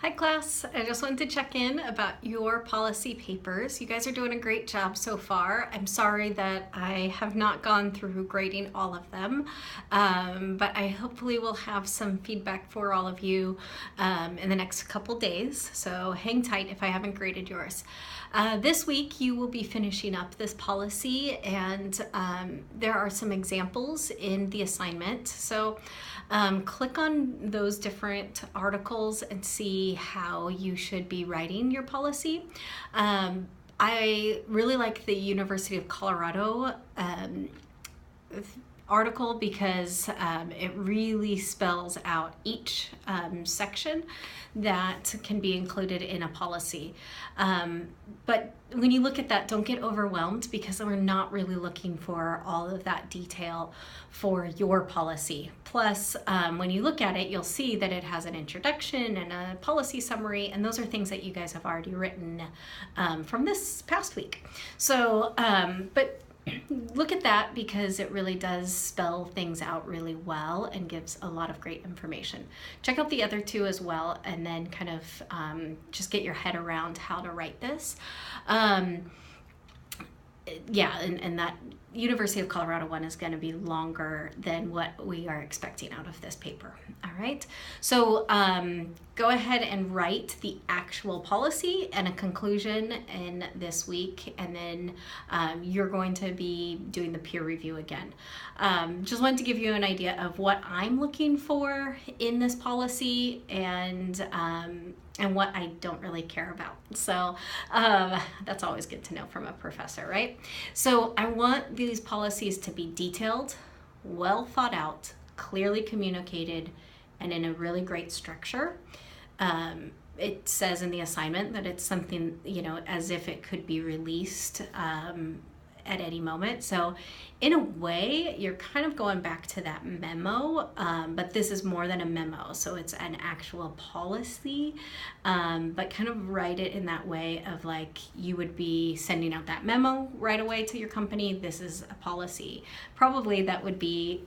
Hi class, I just wanted to check in about your policy papers. You guys are doing a great job so far. I'm sorry that I have not gone through grading all of them, but I hopefully will have some feedback for all of you in the next couple days, so hang tight if I haven't graded yours. This week you will be finishing up this policy, and there are some examples in the assignment. So click on those different articles and see how you should be writing your policy. I really like the University of Colorado article because it really spells out each section that can be included in a policy. But when you look at that, don't get overwhelmed because we're not really looking for all of that detail for your policy. Plus, when you look at it, you'll see that it has an introduction and a policy summary, and those are things that you guys have already written from this past week. So, but look at that because it really does spell things out really well and gives a lot of great information. Check out the other two as well, and then kind of just get your head around how to write this. Yeah, and that University of Colorado one is going to be longer than what we are expecting out of this paper. All right, so go ahead and write the actual policy and a conclusion in this week, and then you're going to be doing the peer review again. Just wanted to give you an idea of what I'm looking for in this policy and what I don't really care about. So that's always good to know from a professor, right? So I want these policies to be detailed, well thought out, clearly communicated, and in a really great structure. It says in the assignment that it's something, as if it could be released at any moment. So in a way, you're kind of going back to that memo, but this is more than a memo. So it's an actual policy, but kind of write it in that way of like you would be sending out that memo right away to your company. This is a policy. Probably that would be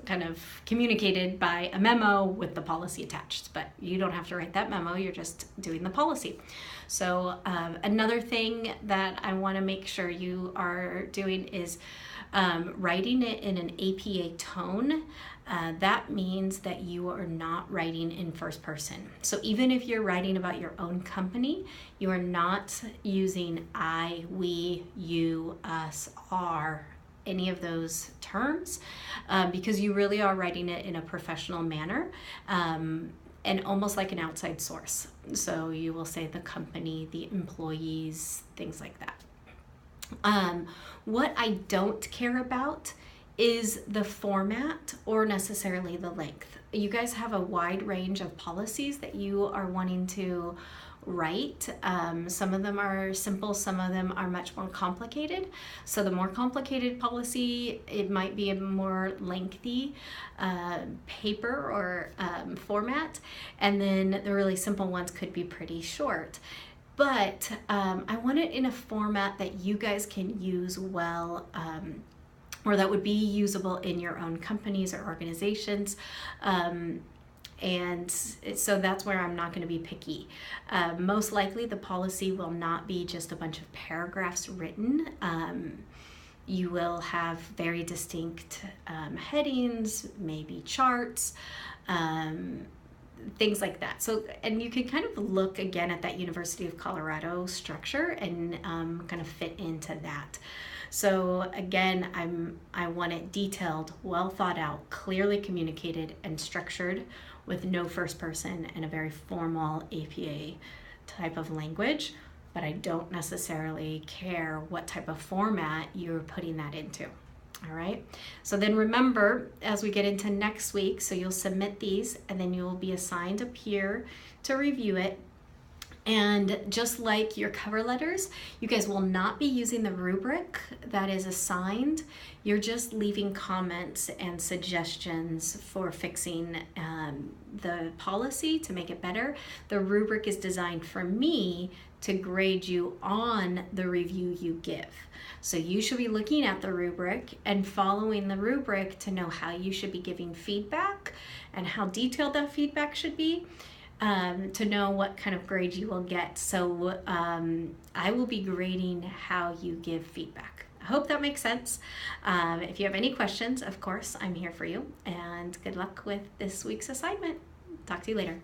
kind of communicated by a memo with the policy attached, but you don't have to write that memo, you're just doing the policy. So another thing that I want to make sure you are doing is writing it in an APA tone. That means that you are not writing in first person. So even if you're writing about your own company, you are not using I, we, you, us, our, any of those terms, because you really are writing it in a professional manner and almost like an outside source. So you will say the company, the employees, things like that. What I don't care about is the format or necessarily the length. You guys have a wide range of policies that you are wanting to write. Some of them are simple, some of them are much more complicated. So the more complicated policy, it might be a more lengthy paper or format, and then the really simple ones could be pretty short. But I want it in a format that you guys can use well, or that would be usable in your own companies or organizations. And so that's where I'm not going to be picky. Most likely the policy will not be just a bunch of paragraphs written. You will have very distinct headings, maybe charts, things like that. So, and you can kind of look again at that University of Colorado structure and kind of fit into that. So again, I want it detailed, well thought out, clearly communicated and structured with no first person and a very formal APA type of language, but I don't necessarily care what type of format you're putting that into. All right, so then remember, as we get into next week, so you'll submit these and then you'll be assigned a peer to review it. And just like your cover letters, you guys will not be using the rubric that is assigned. You're just leaving comments and suggestions for fixing the policy to make it better. The rubric is designed for me to grade you on the review you give. So you should be looking at the rubric and following the rubric to know how you should be giving feedback and how detailed that feedback should be. to know what kind of grade you will get. So I will be grading how you give feedback. I hope that makes sense. If you have any questions, of course, I'm here for you. And good luck with this week's assignment. Talk to you later.